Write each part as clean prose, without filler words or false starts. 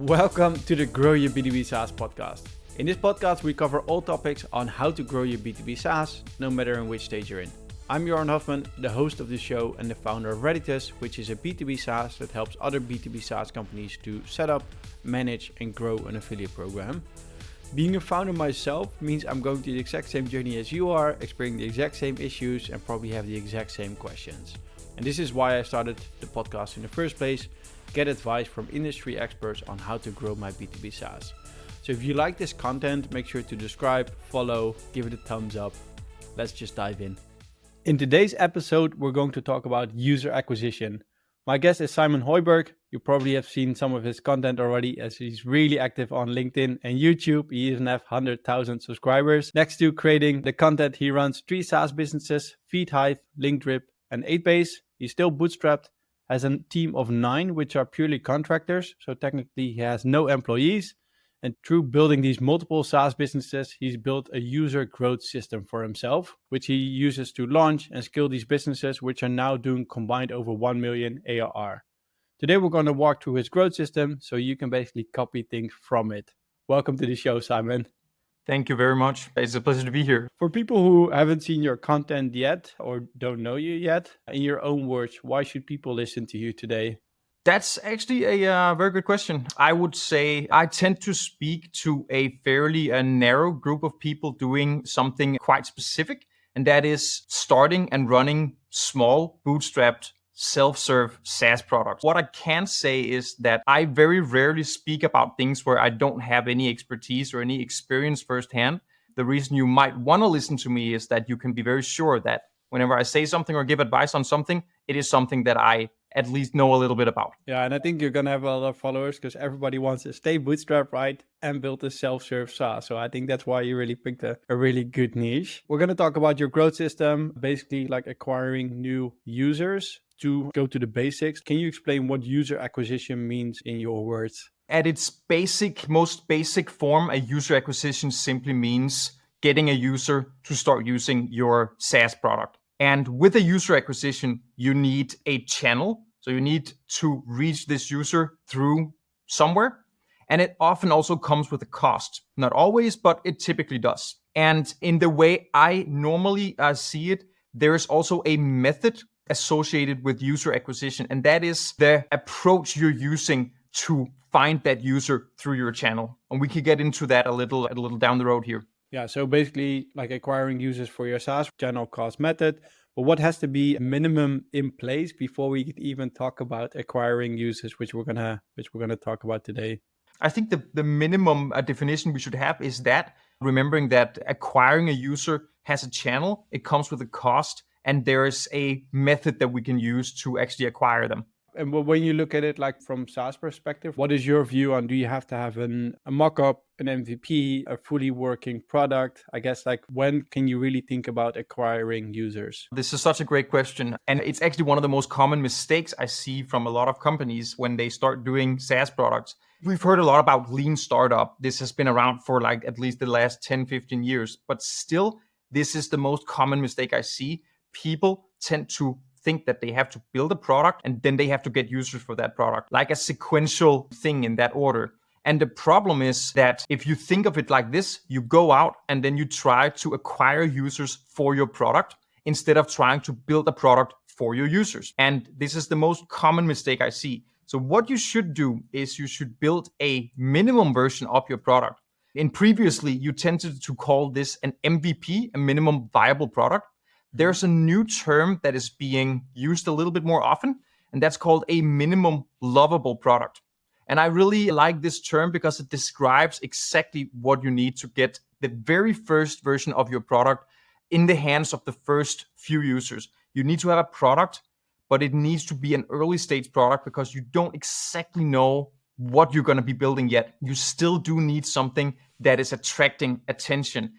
Welcome to the Grow Your B2B SaaS podcast. In this podcast, we cover all topics on how to grow your B2B SaaS, no matter in which stage you're in. I'm Joran Hofman, the host of the show and the founder of Redditus, which is a B2B SaaS that helps other B2B SaaS companies to set up, manage, and grow an affiliate program. Being a founder myself means I'm going through the exact same journey as you are, experiencing the exact same issues, and probably have the exact same questions. And this is why I started the podcast in the first place. Get advice from industry experts on how to grow my B2B SaaS. So if you like this content, make sure to subscribe, follow, give it a thumbs up. Let's just dive in. In today's episode, we're going to talk about user acquisition. My guest is Simon Høiberg. You probably have seen some of his content already as he's really active on LinkedIn and YouTube. He even have 100,000 subscribers. Next to creating the content, he runs 3 SaaS businesses, FeedHive, LinkDrip, and 8base. He's still bootstrapped, has a team of 9, which are purely contractors. So technically he has no employees. And through building these multiple SaaS businesses, he's built a user growth system for himself, which he uses to launch and scale these businesses, which are now doing combined over 1 million ARR. Today, we're going to walk through his growth system so you can basically copy things from it. Welcome to the show, Simon. Thank you very much. It's a pleasure to be here. For people who haven't seen your content yet or don't know you yet, in your own words, why should people listen to you today? That's actually a very good question. I would say I tend to speak to a fairly narrow group of people doing something quite specific, and that is starting and running small, bootstrapped, self-serve SaaS products. What I can say is that I very rarely speak about things where I don't have any expertise or any experience firsthand. The reason you might want to listen to me is that you can be very sure that whenever I say something or give advice on something, it is something that I at least know a little bit about. Yeah, and I think you're going to have a lot of followers because everybody wants to stay bootstrapped, right? And build a self-serve SaaS. So I think that's why you really picked a really good niche. We're going to talk about your growth system, basically like acquiring new users. To go to the basics, can you explain what user acquisition means in your words? At its most basic form, a user acquisition simply means getting a user to start using your SaaS product. And with a user acquisition, you need a channel. So you need to reach this user through somewhere. And it often also comes with a cost. Not always, but it typically does. And in the way I normally see it, there is also a method associated with user acquisition, and that is the approach you're using to find that user through your channel. And we can get into that a little down the road here. Yeah, so basically like acquiring users for your SaaS channel cost method. But what has to be a minimum in place before we could even talk about acquiring users, which we're gonna talk about today? I think the minimum definition we should have is that remembering that acquiring a user has a channel, it comes with a cost, and there is a method that we can use to actually acquire them. And when you look at it like from SaaS perspective, what is your view on, do you have to have a mock-up, an MVP, a fully working product? I guess like when can you really think about acquiring users? This is such a great question. And it's actually one of the most common mistakes I see from a lot of companies when they start doing SaaS products. We've heard a lot about lean startup. This has been around for like at least the last 10, 15 years. But still, this is the most common mistake I see. People tend to think that they have to build a product and then they have to get users for that product, like a sequential thing in that order. And the problem is that if you think of it like this, you go out and then you try to acquire users for your product instead of trying to build a product for your users. And this is the most common mistake I see. So what you should do is you should build a minimum version of your product. And previously, you tended to call this an MVP, a minimum viable product. There's a new term that is being used a little bit more often, and that's called a minimum lovable product. And I really like this term because it describes exactly what you need to get the very first version of your product in the hands of the first few users. You need to have a product, but it needs to be an early stage product because you don't exactly know what you're going to be building yet. You still do need something that is attracting attention.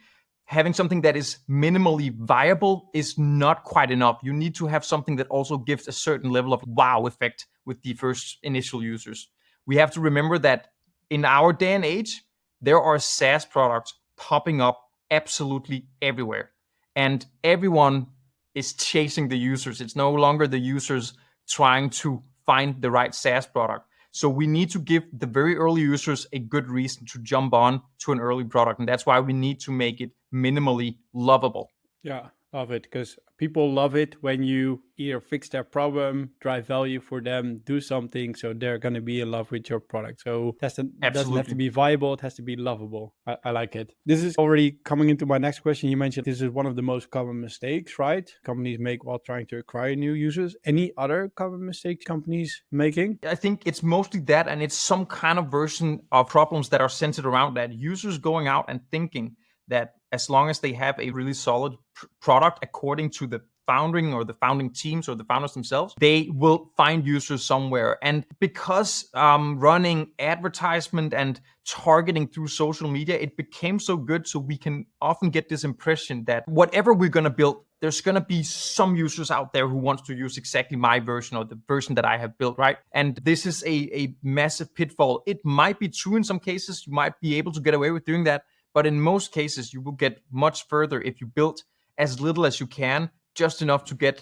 Having something that is minimally viable is not quite enough. You need to have something that also gives a certain level of wow effect with the first initial users. We have to remember that in our day and age, there are SaaS products popping up absolutely everywhere. And everyone is chasing the users. It's no longer the users trying to find the right SaaS product. So we need to give the very early users a good reason to jump on to an early product. And that's why we need to make it minimally lovable. Yeah, love it, because people love it when you either fix their problem, drive value for them, do something, so they're going to be in love with your product. So doesn't have to be viable, it has to be lovable. I like it. This is already coming into my next question. You mentioned this is one of the most common mistakes, right? Companies make while trying to acquire new users. Any other common mistakes companies making? I think it's mostly that, and it's some kind of version of problems that are centered around that. Users going out and thinking that as long as they have a really solid product according to the founding teams or the founders themselves, they will find users somewhere. And because running advertisement and targeting through social media, it became so good. So we can often get this impression that whatever we're going to build, there's going to be some users out there who wants to use exactly my version or the version that I have built, right? And this is a massive pitfall. It might be true in some cases. You might be able to get away with doing that. But in most cases, you will get much further if you build as little as you can, just enough to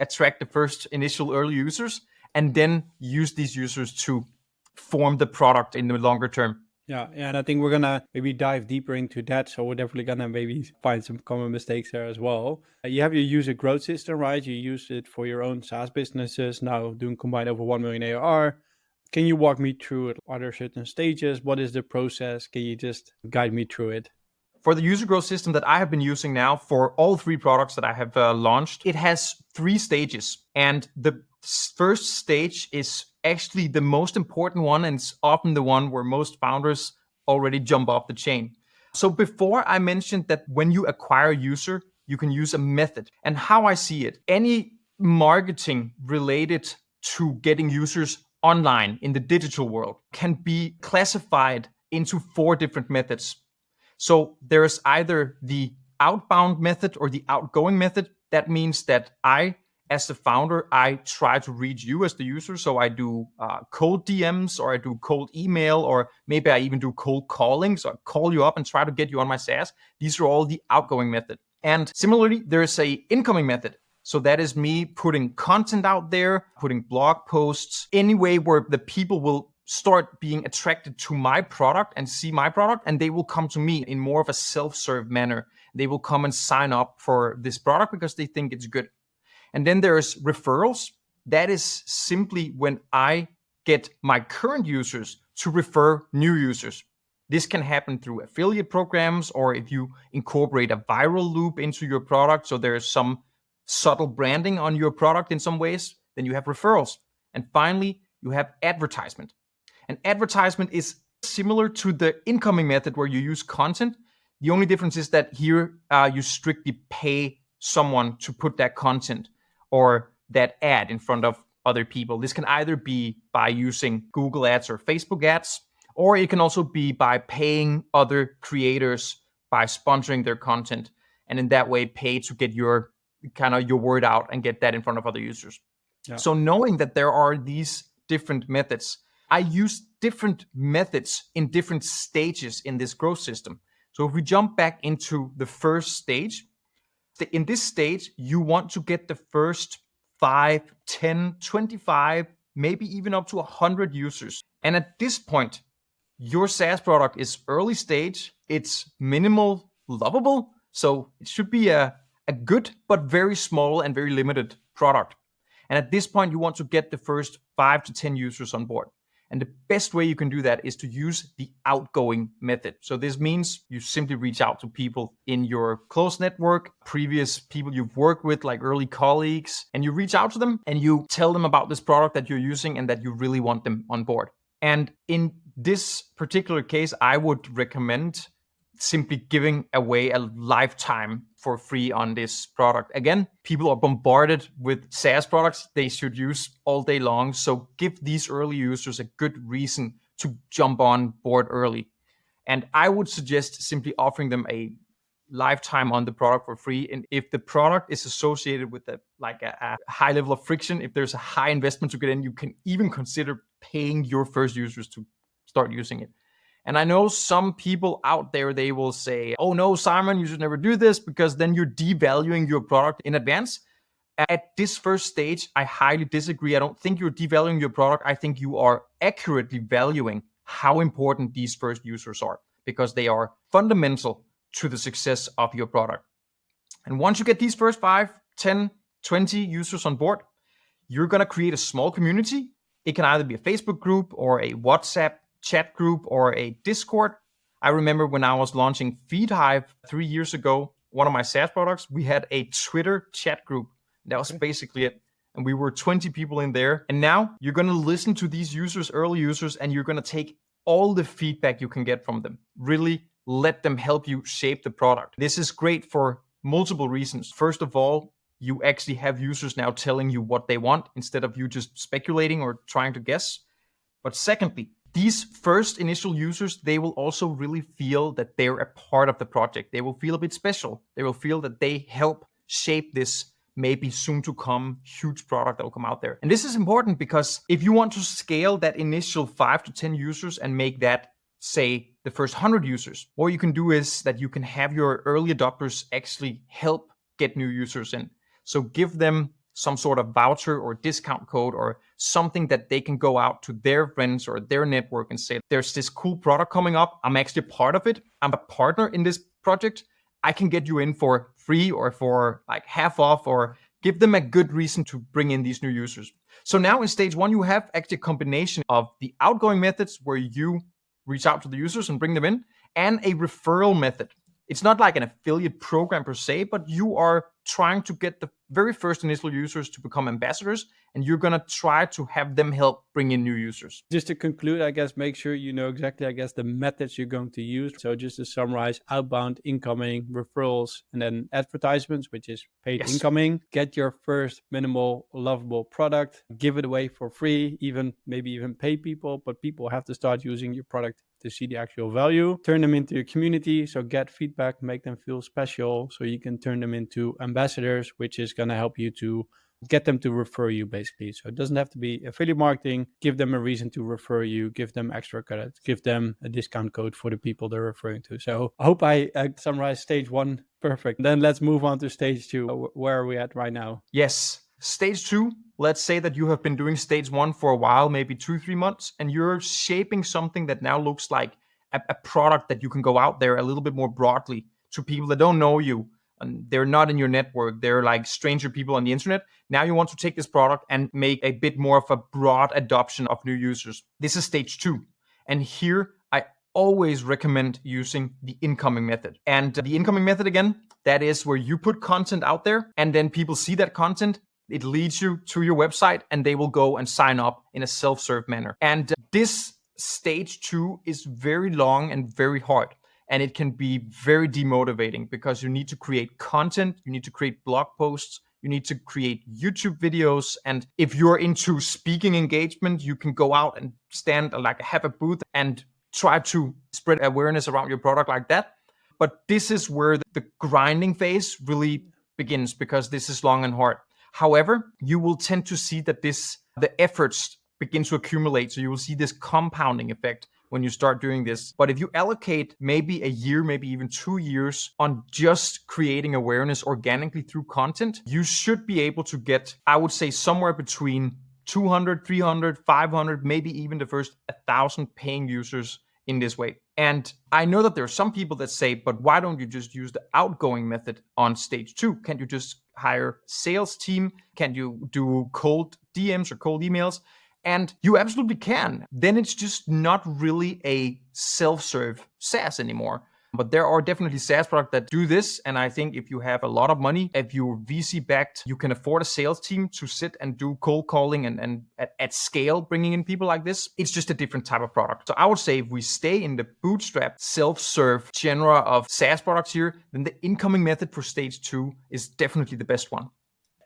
attract the first initial early users, and then use these users to form the product in the longer term. Yeah, and I think we're gonna maybe dive deeper into that. So we're definitely gonna maybe find some common mistakes there as well. You have your user growth system, right? You use it for your own SaaS businesses, now doing combined over 1 million ARR. Can you walk me through it? Are there certain stages? What is the process? Can you just guide me through it? For the user growth system that I have been using now for all 3 products that I have launched, it has 3 stages. And the first stage is actually the most important one, and it's often the one where most founders already jump off the chain. So before I mentioned that when you acquire a user, you can use a method. And how I see it, any marketing related to getting users online in the digital world can be classified into 4 different methods. So there's either the outbound method or the outgoing method. That means that I, as the founder, I try to reach you as the user. So I do cold DMs, or I do cold email, or maybe I even do cold calling. So I call you up and try to get you on my SaaS. These are all the outgoing method. And similarly, there's a incoming method. So that is me putting content out there, putting blog posts, any way where the people will start being attracted to my product and see my product, and they will come to me in more of a self-serve manner. They will come and sign up for this product because they think it's good. And then there's referrals. That is simply when I get my current users to refer new users. This can happen through affiliate programs, or if you incorporate a viral loop into your product, so there's some subtle branding on your product in some ways, then you have referrals. And finally, you have advertisement. And advertisement is similar to the incoming method where you use content. The only difference is that here you strictly pay someone to put that content or that ad in front of other people. This can either be by using Google Ads or Facebook Ads, or it can also be by paying other creators by sponsoring their content, and in that way pay to get your word out and get that in front of other users. Yeah. So knowing that there are these different methods, I use different methods in different stages in this growth system. So if we jump back into the first stage, in this stage, you want to get the first 5, 10, 25, maybe even up to 100 users. And at this point, your SaaS product is early stage, it's minimal lovable, so it should be a good but very small and very limited product. And at this point, you want to get the first 5 to 10 users on board. And the best way you can do that is to use the outgoing method. So this means you simply reach out to people in your close network, previous people you've worked with, like early colleagues, and you reach out to them and you tell them about this product that you're using and that you really want them on board. And in this particular case, I would recommend simply giving away a lifetime for free on this product. Again, people are bombarded with SaaS products they should use all day long. So give these early users a good reason to jump on board early. And I would suggest simply offering them a lifetime on the product for free. And if the product is associated with a high level of friction, if there's a high investment to get in, you can even consider paying your first users to start using it. And I know some people out there, they will say, oh no, Simon, you should never do this because then you're devaluing your product in advance. At this first stage, I highly disagree. I don't think you're devaluing your product. I think you are accurately valuing how important these first users are, because they are fundamental to the success of your product. And once you get these first 5, 10, 20 users on board, you're going to create a small community. It can either be a Facebook group or a WhatsApp chat group or a Discord. I remember when I was launching FeedHive 3 years ago, one of my SaaS products, we had a Twitter chat group. That was basically it. And we were 20 people in there. And now you're going to listen to these users, early users, and you're going to take all the feedback you can get from them. Really let them help you shape the product. This is great for multiple reasons. First of all, you actually have users now telling you what they want instead of you just speculating or trying to guess. But secondly, these first initial users, they will also really feel that they're a part of the project. They will feel a bit special. They will feel that they help shape this maybe soon to come huge product that will come out there. And this is important because if you want to scale that initial 5 to 10 users and make that, say, the first 100 users, what you can do is that you can have your early adopters actually help get new users in. So give them some sort of voucher or discount code or something that they can go out to their friends or their network and say, there's this cool product coming up. I'm actually a part of it. I'm a partner in this project. I can get you in for free or for like half off, or give them a good reason to bring in these new users. So now in stage 1, you have actually a combination of the outgoing methods where you reach out to the users and bring them in, and a referral method. It's not like an affiliate program per se, but you are trying to get the very first initial users to become ambassadors, and you're going to try to have them help bring in new users. Just to conclude, I guess, make sure you know exactly, the methods you're going to use. So just to summarize, outbound, incoming, referrals, and then advertisements, which is paid incoming. Get your first minimal, lovable product, give it away for free, maybe even pay people, but people have to start using your product to see the actual value. Turn them into your community. So get feedback, make them feel special, so you can turn them into ambassadors, which is going to help you to get them to refer you, basically. So it doesn't have to be affiliate marketing. Give them a reason to refer you, give them extra credit, give them a discount code for the people they're referring to. So I hope I summarized stage 1 perfect. Then let's move on to stage 2. Where are we at right now? Yes. Stage 2, let's say that you have been doing stage 1 for a while, maybe 2-3 months, and you're shaping something that now looks like a product that you can go out there a little bit more broadly to people that don't know you, and they're not in your network. They're like stranger people on the internet. Now you want to take this product and make a bit more of a broad adoption of new users. This is stage 2. And here I always recommend using the incoming method. And the incoming method, again, that is where you put content out there and then people see that content. It leads you to your website and they will go and sign up in a self-serve manner. And this stage 2 is very long and very hard. And it can be very demotivating because you need to create content, you need to create blog posts, you need to create YouTube videos. And if you're into speaking engagement, you can go out and have a booth and try to spread awareness around your product like that. But this is where the grinding phase really begins, because this is long and hard. However, you will tend to see that the efforts begin to accumulate. So you will see this compounding effect when you start doing this. But if you allocate maybe a year, maybe even 2 years on just creating awareness organically through content, you should be able to get, I would say, somewhere between 200, 300, 500, maybe even the first 1,000 paying users in this way. And I know that there are some people that say, but why don't you just use the outgoing method on stage 2? Can't you just hire sales team? Can you do cold DMs or cold emails? And you absolutely can. Then it's just not really a self-serve SaaS anymore. But there are definitely SaaS products that do this. And I think if you have a lot of money, if you're VC backed, you can afford a sales team to sit and do cold calling and at scale, bringing in people like this. It's just a different type of product. So I would say if we stay in the bootstrap self-serve genre of SaaS products here, then the incoming method for stage 2 is definitely the best one.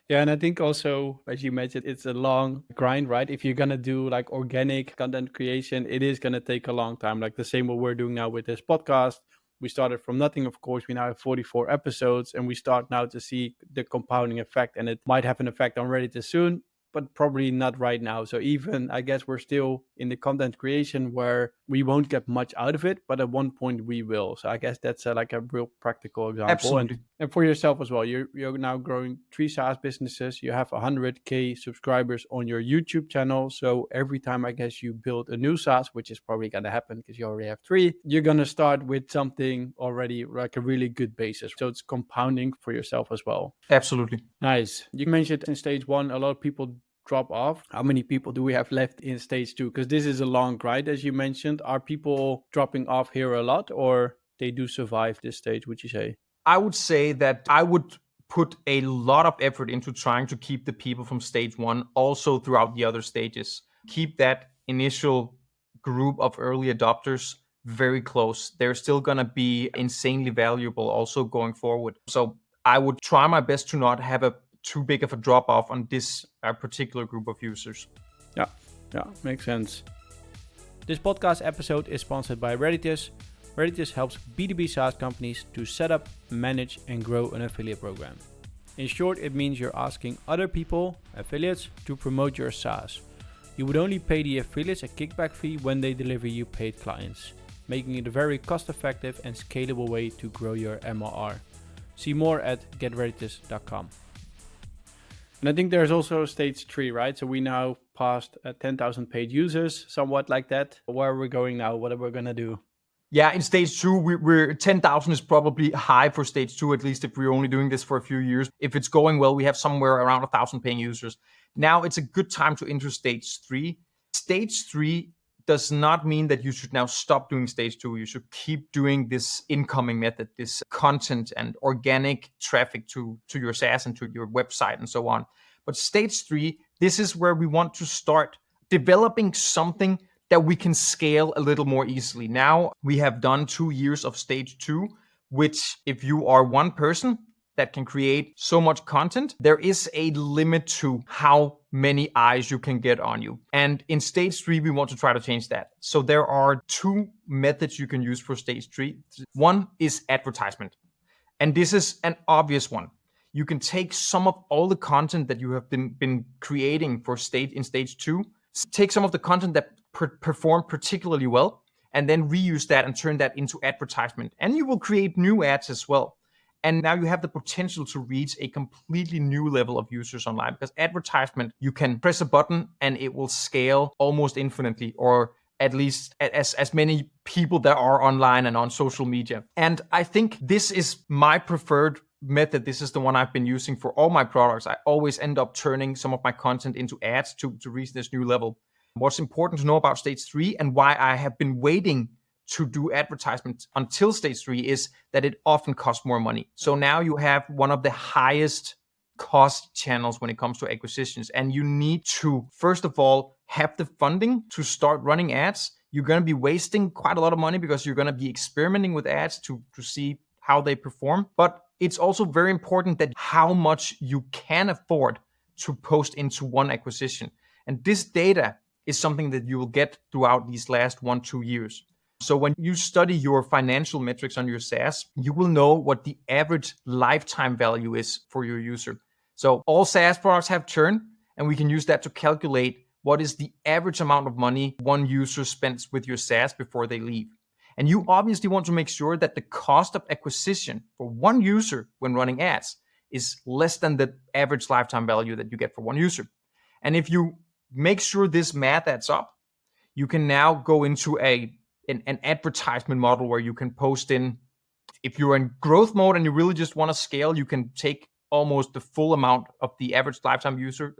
Yeah, and I think also, as you mentioned, it's a long grind, right? If you're going to do like organic content creation, it is going to take a long time. Like the same what we're doing now with this podcast. We started from nothing, of course. We now have 44 episodes and we start now to see the compounding effect, and it might have an effect on Ready to Soon. but probably not right now. So even, I guess we're still in the content creation where we won't get much out of it, but at one point we will. So I guess that's like a real practical example. Absolutely. And for yourself as well, you're now growing 3 SaaS businesses. You have 100K subscribers on your YouTube channel. So every time I guess you build a new SaaS, which is probably going to happen because you already have 3, you're going to start with something already like a really good basis. So it's compounding for yourself as well. Absolutely. Nice. You mentioned in stage 1, a lot of people drop off. How many people do we have left in stage 2? Because this is a long ride, as you mentioned. Are people dropping off here a lot, or they do survive this stage, would you say? I would say that I would put a lot of effort into trying to keep the people from stage 1 also throughout the other stages. Keep that initial group of early adopters very close. They're still going to be insanely valuable also going forward. So I would try my best to not have a too big of a drop off on this particular group of users. Yeah, makes sense. This podcast episode is sponsored by Reditus. Reditus helps B2B SaaS companies to set up, manage, and grow an affiliate program. In short, it means you're asking other people, affiliates, to promote your SaaS. You would only pay the affiliates a kickback fee when they deliver you paid clients, making it a very cost-effective and scalable way to grow your MRR. See more at getreditus.com. And I think there's also stage 3, right? So we now passed 10,000 paid users, somewhat like that. Where are we going now? What are we going to do? Yeah, in stage 2, we're 10,000 is probably high for stage 2, at least if we're only doing this for a few years. If it's going well, we have somewhere around 1,000 paying users. Now it's a good time to enter stage 3. Stage 3 does not mean that you should now stop doing stage 2. You should keep doing this incoming method, this content and organic traffic to your SaaS and to your website and so on. But stage 3, this is where we want to start developing something that we can scale a little more easily. Now we have done 2 years of stage 2, which if you are one person that can create so much content, there is a limit to how many eyes you can get on you. And in stage 3, we want to try to change that. So there are 2 methods you can use for stage 3. One is advertisement. And this is an obvious one. You can take some of all the content that you have been creating for in stage 2, take some of the content that performed particularly well, and then reuse that and turn that into advertisement. And you will create new ads as well. And now you have the potential to reach a completely new level of users online, because advertisement, you can press a button and it will scale almost infinitely, or at least as many people that are online and on social media. And I think this is my preferred method. This is the one I've been using for all my products. I always end up turning some of my content into ads to reach this new level. What's important to know about stage 3 and why I have been waiting to do advertisement until stage 3 is that it often costs more money. So now you have one of the highest cost channels when it comes to acquisitions, and you need to, first of all, have the funding to start running ads. You're going to be wasting quite a lot of money because you're going to be experimenting with ads to see how they perform. But it's also very important that how much you can afford to post into one acquisition. And this data is something that you will get throughout these last 1-2 years. So when you study your financial metrics on your SaaS, you will know what the average lifetime value is for your user. So all SaaS products have churn, and we can use that to calculate what is the average amount of money one user spends with your SaaS before they leave. And you obviously want to make sure that the cost of acquisition for one user when running ads is less than the average lifetime value that you get for one user. And if you make sure this math adds up, you can now go into an advertisement model where you can post in, if you're in growth mode and you really just want to scale, you can take almost the full amount of the average lifetime user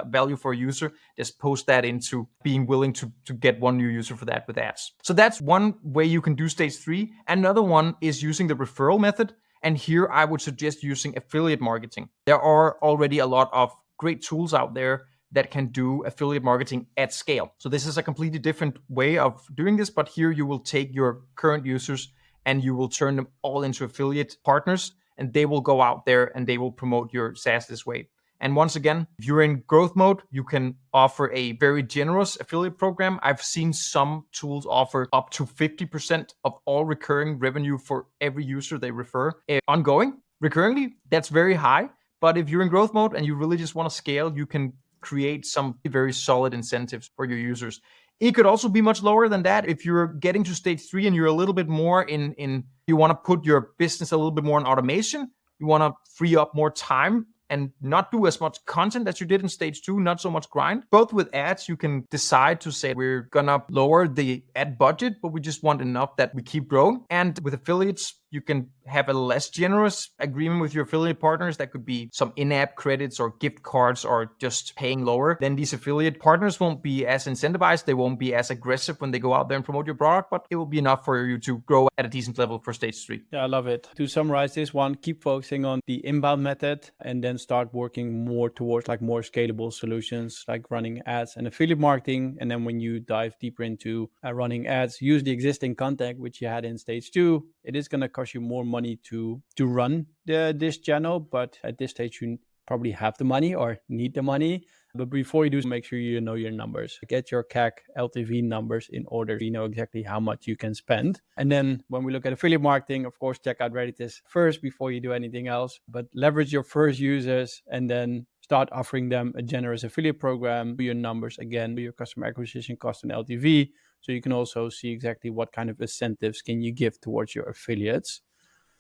value for a user, just post that into being willing to get one new user for that with ads. So that's one way you can do stage 3. Another one is using the referral method. And here I would suggest using affiliate marketing. There are already a lot of great tools out there that can do affiliate marketing at scale. So this is a completely different way of doing this, but here you will take your current users and you will turn them all into affiliate partners, and they will go out there and they will promote your SaaS this way. And once again, if you're in growth mode, you can offer a very generous affiliate program. I've seen some tools offer up to 50% of all recurring revenue for every user they refer ongoing. Recurringly, that's very high. But if you're in growth mode and you really just want to scale, you can create some very solid incentives for your users. It could also be much lower than that if you're getting to stage 3 and you're a little bit more in you want to put your business a little bit more in automation. You want to free up more time and not do as much content as you did in stage 2, not so much grind. Both with ads, you can decide to say we're gonna lower the ad budget, but we just want enough that we keep growing. And with affiliates, you can have a less generous agreement with your affiliate partners. That could be some in-app credits or gift cards or just paying lower. Then these affiliate partners won't be as incentivized. They won't be as aggressive when they go out there and promote your product, but it will be enough for you to grow at a decent level for stage 3. Yeah, I love it. To summarize this one, keep focusing on the inbound method and then start working more towards like more scalable solutions like running ads and affiliate marketing. And then when you dive deeper into running ads, use the existing content which you had in stage 2. It is going to cost you more money to run this channel, but at this stage you probably have the money or need the money. But before you do, make sure you know your numbers. Get your CAC LTV numbers in order to know exactly how much you can spend. And then when we look at affiliate marketing, of course, check out Redditus first before you do anything else. But leverage your first users and then start offering them a generous affiliate program. Do your numbers again, do your customer acquisition cost and LTV. So you can also see exactly what kind of incentives can you give towards your affiliates.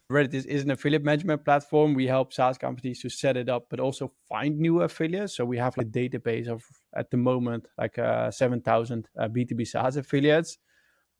Redditus is an affiliate management platform. We help SaaS companies to set it up, but also find new affiliates. So we have a database of, at the moment, like 7,000 B2B SaaS affiliates.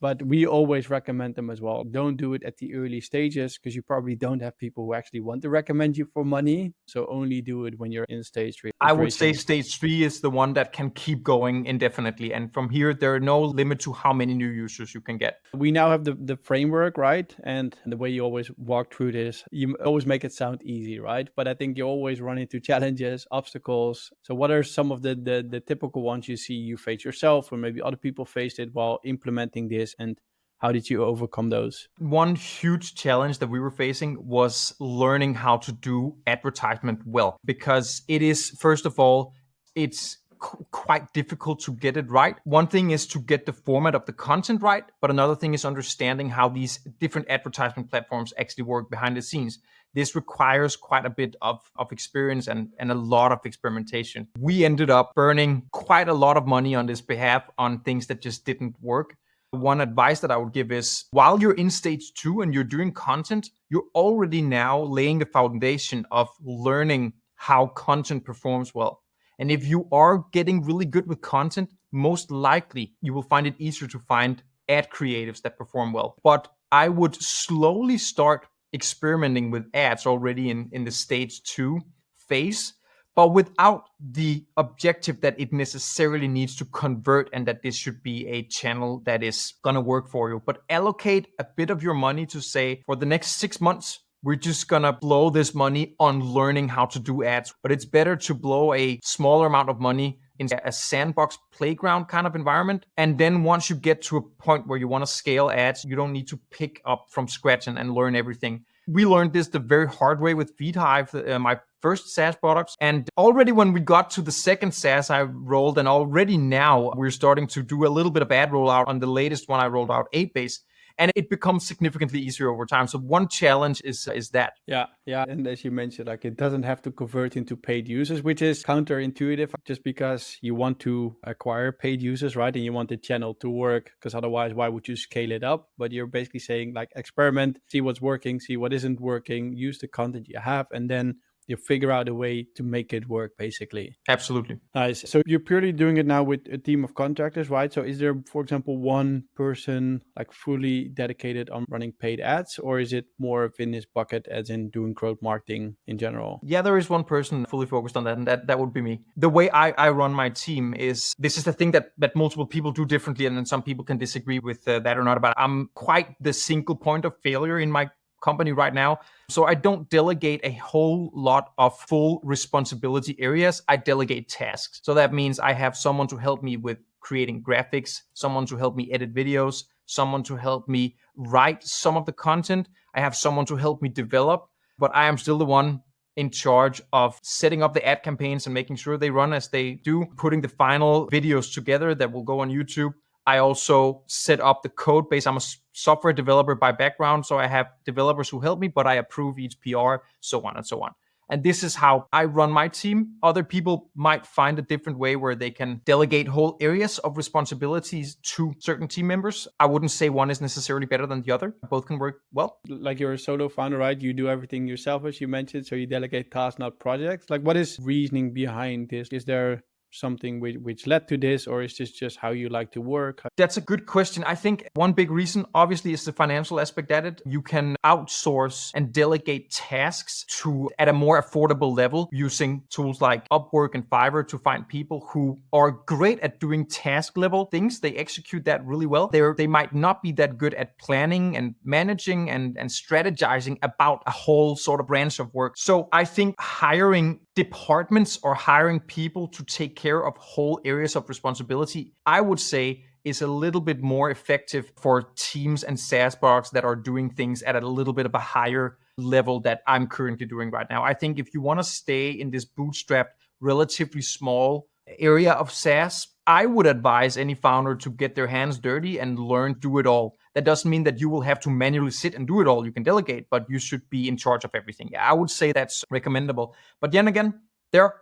But we always recommend them as well. Don't do it at the early stages because you probably don't have people who actually want to recommend you for money. So only do it when you're in stage 3. I would say stage 3 is the one that can keep going indefinitely. And from here, there are no limit to how many new users you can get. We now have the framework, right? And the way you always walk through this, you always make it sound easy, right? But I think you always run into challenges, obstacles. So what are some of the typical ones you see you face yourself, or maybe other people faced it while implementing this? And how did you overcome those? One huge challenge that we were facing was learning how to do advertisement well, because it is, first of all, it's quite difficult to get it right. One thing is to get the format of the content right, but another thing is understanding how these different advertisement platforms actually work behind the scenes. This requires quite a bit of experience and a lot of experimentation. We ended up burning quite a lot of money on this behalf on things that just didn't work. One advice that I would give is while you're in stage 2 and you're doing content, you're already now laying the foundation of learning how content performs well. And if you are getting really good with content, most likely you will find it easier to find ad creatives that perform well. But I would slowly start experimenting with ads already in the stage 2 phase, but without the objective that it necessarily needs to convert and that this should be a channel that is going to work for you. But allocate a bit of your money to say, for the next 6 months, we're just going to blow this money on learning how to do ads. But it's better to blow a smaller amount of money in a sandbox playground kind of environment. And then once you get to a point where you want to scale ads, you don't need to pick up from scratch and learn everything. We learned this the very hard way with FeedHive, my first SaaS products. And already when we got to the second SaaS I rolled, and already now we're starting to do a little bit of ad rollout on the latest one I rolled out, 8base. And it becomes significantly easier over time. So one challenge is that. Yeah. And as you mentioned, like it doesn't have to convert into paid users, which is counterintuitive just because you want to acquire paid users, right? And you want the channel to work, because otherwise, why would you scale it up? But you're basically saying like experiment, see what's working, see what isn't working, use the content you have, and then you figure out a way to make it work, basically. Absolutely. Nice. So you're purely doing it now with a team of contractors, right? So is there, for example, one person like fully dedicated on running paid ads, or is it more of in this bucket as in doing growth marketing in general? Yeah, there is one person fully focused on that, and that would be me. The way I run my team is, this is the thing that multiple people do differently, and then some people can disagree with that or not, but I'm quite the single point of failure in my company right now. So I don't delegate a whole lot of full responsibility areas. I delegate tasks. So that means I have someone to help me with creating graphics, someone to help me edit videos, someone to help me write some of the content. I have someone to help me develop, but I am still the one in charge of setting up the ad campaigns and making sure they run as they do, putting the final videos together that will go on YouTube. I also set up the code base. I'm a software developer by background, so I have developers who help me, but I approve each PR, so on and so on. And this is how I run my team. Other people might find a different way where they can delegate whole areas of responsibilities to certain team members. I wouldn't say one is necessarily better than the other. Both can work well. Like you're a solo founder, right? You do everything yourself, as you mentioned. So you delegate tasks, not projects. Like, what is reasoning behind this? Is there something which led to this, or is this just how you like to work? That's a good question. I think one big reason obviously is the financial aspect at it. You can outsource and delegate tasks to at a more affordable level using tools like Upwork and Fiverr to find people who are great at doing task level things. They execute that really well. They might not be that good at planning and managing and strategizing about a whole sort of branch of work. So I think hiring departments or hiring people to take care of whole areas of responsibility, I would say, is a little bit more effective for teams and SaaS products that are doing things at a little bit of a higher level that I'm currently doing right now. I think if you want to stay in this bootstrapped, relatively small area of SaaS, I would advise any founder to get their hands dirty and learn, do it all. That doesn't mean that you will have to manually sit and do it all. You can delegate, but you should be in charge of everything. Yeah, I would say that's recommendable. But then again,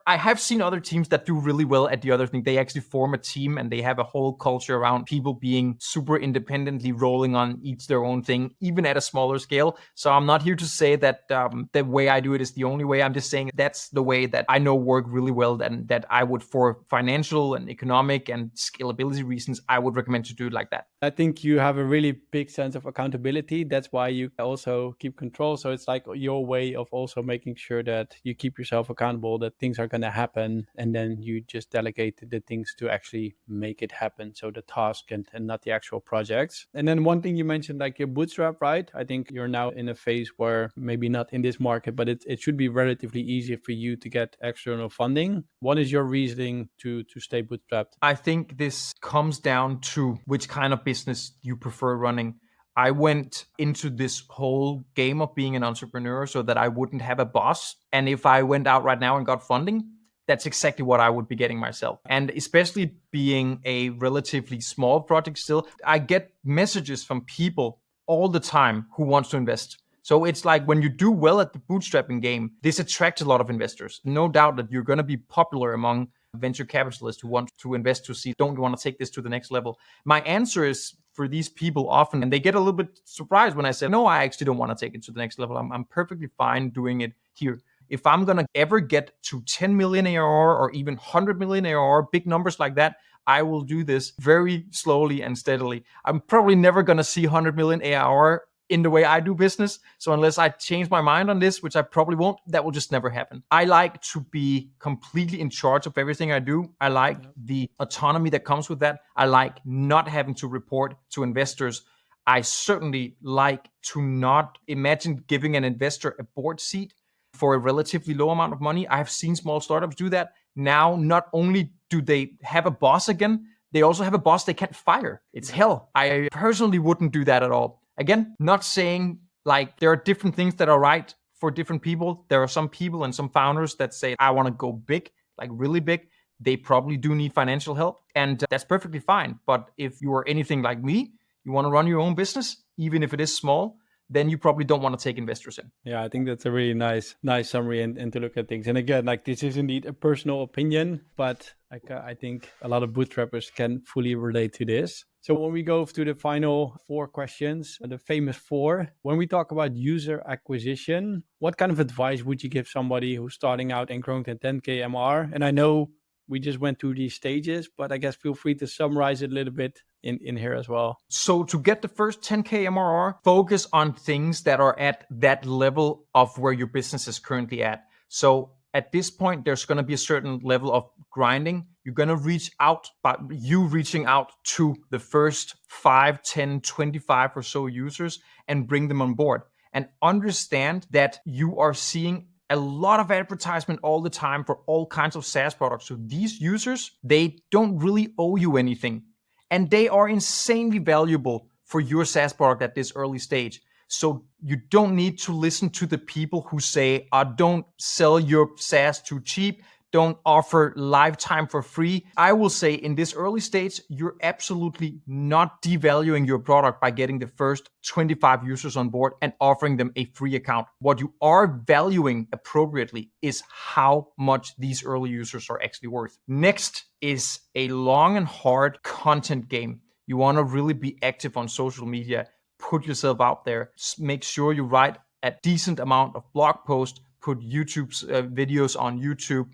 I have seen other teams that do really well at the other thing. They actually form a team and they have a whole culture around people being super independently rolling on each their own thing, even at a smaller scale. So I'm not here to say that the way I do it is the only way. I'm just saying that's the way that I know work really well, and that I would, for financial and economic and scalability reasons, I would recommend to do it like that. I think you have a really big sense of accountability. That's why you also keep control. So it's like your way of also making sure that you keep yourself accountable, that things are going to happen, and then you just delegate the things to actually make it happen. So the task and not the actual projects. And then one thing you mentioned, like your bootstrap, right? I think you're now in a phase where maybe not in this market, but it should be relatively easy for you to get external funding. What is your reasoning to stay bootstrapped? I think this comes down to which kind of business you prefer running. I went into this whole game of being an entrepreneur so that I wouldn't have a boss. And if I went out right now and got funding, that's exactly what I would be getting myself. And especially being a relatively small project still, I get messages from people all the time who wants to invest. So it's like when you do well at the bootstrapping game, this attracts a lot of investors. No doubt that you're going to be popular among venture capitalists who want to invest to see, don't you want to take this to the next level? My answer is, for these people often, and they get a little bit surprised when I say, no, I actually don't want to take it to the next level. I'm perfectly fine doing it here. If I'm going to ever get to 10 million ARR or even 100 million ARR, big numbers like that, I will do this very slowly and steadily. I'm probably never going to see 100 million ARR in the way I do business. So unless I change my mind on this, which I probably won't, that will just never happen. I like to be completely in charge of everything I do. I like the autonomy that comes with that. I like not having to report to investors. I certainly like to not imagine giving an investor a board seat for a relatively low amount of money. I've seen small startups do that. Now, not only do they have a boss again, they also have a boss they can't fire. It's hell. I personally wouldn't do that at all. Again, not saying like there are different things that are right for different people. There are some people and some founders that say, I want to go big, like really big. They probably do need financial help, and that's perfectly fine. But if you are anything like me, you want to run your own business, even if it is small, then you probably don't want to take investors in. Yeah, I think that's a really nice summary and to look at things. And again, like this is indeed a personal opinion, but I think a lot of bootstrappers can fully relate to this. So when we go to the final 4 questions, the famous 4, when we talk about user acquisition, what kind of advice would you give somebody who's starting out and growing to 10K MR? And I know we just went through these stages, but I guess feel free to summarize it a little bit in here as well. So to get the first 10K MRR, focus on things that are at that level of where your business is currently at. So at this point, there's going to be a certain level of grinding. You're going to reach out, but you reaching out to the first 5, 10, 25 or so users and bring them on board. And understand that you are seeing a lot of advertisement all the time for all kinds of SaaS products. So these users, they don't really owe you anything. And they are insanely valuable for your SaaS product at this early stage. So you don't need to listen to the people who say, don't sell your SaaS too cheap. Don't offer lifetime for free. I will say in this early stage, you're absolutely not devaluing your product by getting the first 25 users on board and offering them a free account. What you are valuing appropriately is how much these early users are actually worth. Next is a long and hard content game. You want to really be active on social media, put yourself out there, make sure you write a decent amount of blog posts, put YouTube's videos on YouTube,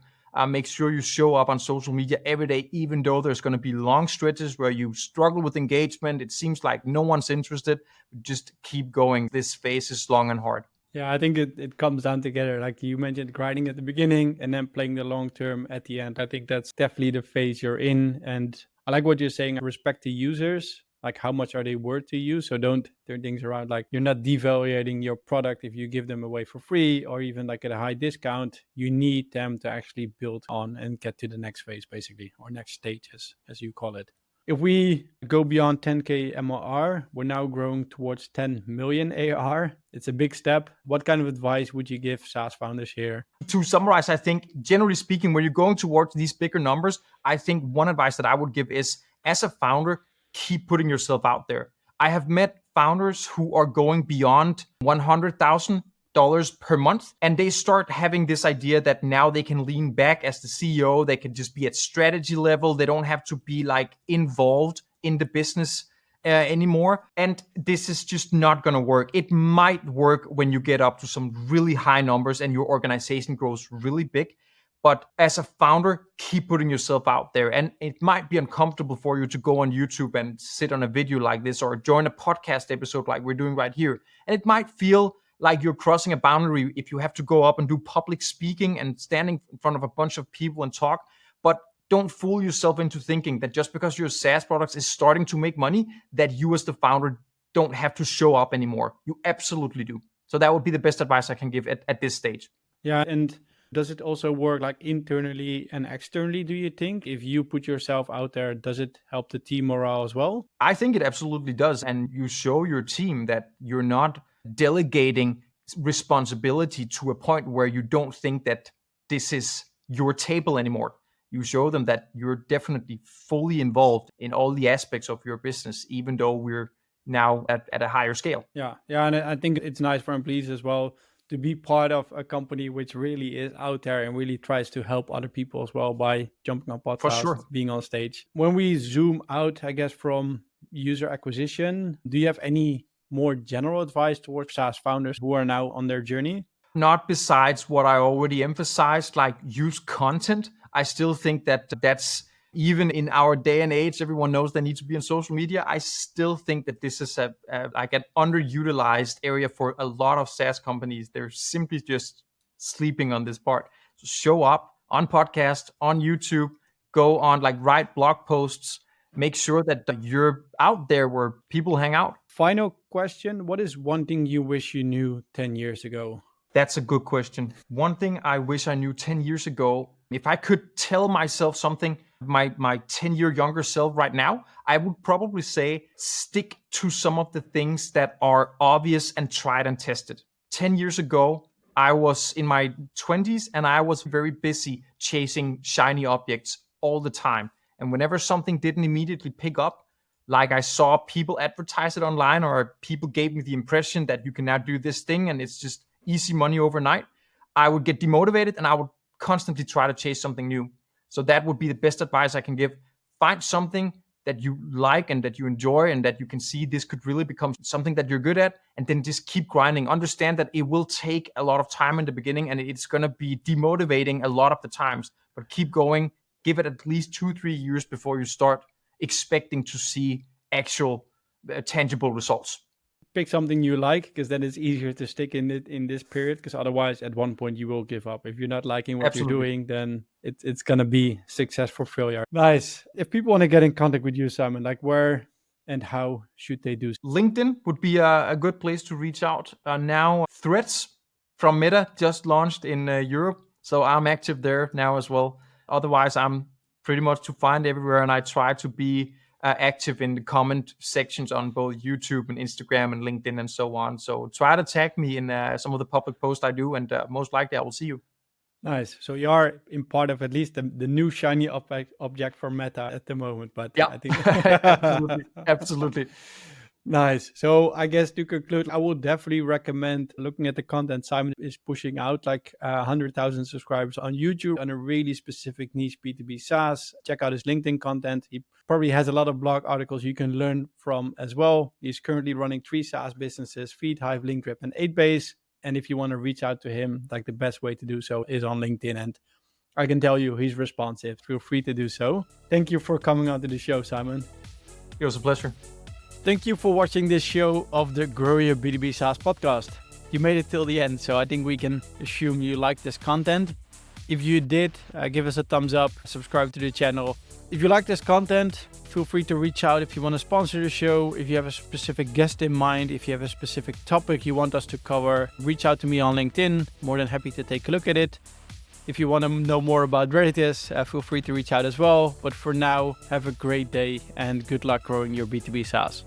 make sure you show up on social media every day, even though there's going to be long stretches where you struggle with engagement. It seems like no one's interested. Just keep going. This phase is long and hard. Yeah, I think it comes down together. Like you mentioned, grinding at the beginning and then playing the long term at the end. I think that's definitely the phase you're in. And I like what you're saying, respect the users. Like how much are they worth to you? So don't turn things around. Like you're not devaluating your product if you give them away for free or even like at a high discount. You need them to actually build on and get to the next phase, basically, or next stage, as you call it. If we go beyond 10K MRR, we're now growing towards 10 million ARR. It's a big step. What kind of advice would you give SaaS founders here? To summarize, I think generally speaking, when you're going towards these bigger numbers, I think one advice that I would give is, as a founder, keep putting yourself out there. I have met founders who are going beyond $100,000 per month, and they start having this idea that now they can lean back as the CEO. They can just be at strategy level. They don't have to be like involved in the business anymore. And this is just not going to work. It might work when you get up to some really high numbers and your organization grows really big. But as a founder, keep putting yourself out there. And it might be uncomfortable for you to go on YouTube and sit on a video like this or join a podcast episode like we're doing right here. And it might feel like you're crossing a boundary if you have to go up and do public speaking and standing in front of a bunch of people and talk. But don't fool yourself into thinking that just because your SaaS product is starting to make money, that you as the founder don't have to show up anymore. You absolutely do. So that would be the best advice I can give at this stage. Yeah, and does it also work like internally and externally, do you think? If you put yourself out there, does it help the team morale as well? I think it absolutely does. And you show your team that you're not delegating responsibility to a point where you don't think that this is your table anymore. You show them that you're definitely fully involved in all the aspects of your business, even though we're now at a higher scale. Yeah. And I think it's nice for employees as well to be part of a company which really is out there and really tries to help other people as well by jumping on podcasts, For sure. being on stage. When we zoom out, I guess, from user acquisition, do you have any more general advice towards SaaS founders who are now on their journey? Not besides what I already emphasized, like use content. I still think that that's, even in our day and age, everyone knows they need to be on social media. I still think that this is like an underutilized area for a lot of SaaS companies. They're simply just sleeping on this part. So show up on podcast, on YouTube, go on, like write blog posts, make sure that you're out there where people hang out. Final question. What is one thing you wish you knew 10 years ago? That's a good question. One thing I wish I knew 10 years ago, if I could tell myself something, my 10-year younger self right now, I would probably say stick to some of the things that are obvious and tried and tested. 10 years ago, I was in my 20s and I was very busy chasing shiny objects all the time. And whenever something didn't immediately pick up, like I saw people advertise it online or people gave me the impression that you can now do this thing and it's just easy money overnight, I would get demotivated and I would constantly try to chase something new. So that would be the best advice I can give. Find something that you like and that you enjoy and that you can see this could really become something that you're good at, and then just keep grinding. Understand that it will take a lot of time in the beginning and it's going to be demotivating a lot of the times, but keep going. Give it at least 2-3 years before you start expecting to see actual tangible results. Pick something you like, because then it's easier to stick in it in this period, because otherwise at one point you will give up. If you're not liking what Absolutely. you're doing, then it's going to be successful failure. Nice. If people want to get in contact with you, Simon, like where and how should they do so? LinkedIn would be a good place to reach out. Now Threads from Meta just launched in Europe, so I'm active there now as well. Otherwise, I'm pretty much to find everywhere, and I try to be active in the comment sections on both YouTube and Instagram and LinkedIn and so on. So try to tag me in some of the public posts I do, and most likely I will see you. Nice. So you are in part of at least the new shiny object for Meta at the moment, but Yeah, I think absolutely, absolutely. Nice. So I guess to conclude, I would definitely recommend looking at the content Simon is pushing out, like 100,000 subscribers on YouTube on a really specific niche B2B SaaS. Check out his LinkedIn content. He probably has a lot of blog articles you can learn from as well. He's currently running 3 SaaS businesses, FeedHive, LinkDrip, and 8base. And if you want to reach out to him, like the best way to do so is on LinkedIn. And I can tell you he's responsive. Feel free to do so. Thank you for coming on to the show, Simon. It was a pleasure. Thank you for watching this show of the Grow Your B2B SaaS podcast. You made it till the end, so I think we can assume you liked this content. If you did, give us a thumbs up, subscribe to the channel. If you like this content, feel free to reach out if you want to sponsor the show, if you have a specific guest in mind, if you have a specific topic you want us to cover, reach out to me on LinkedIn. More than happy to take a look at it. If you want to know more about Reditus, feel free to reach out as well. But for now, have a great day and good luck growing your B2B SaaS.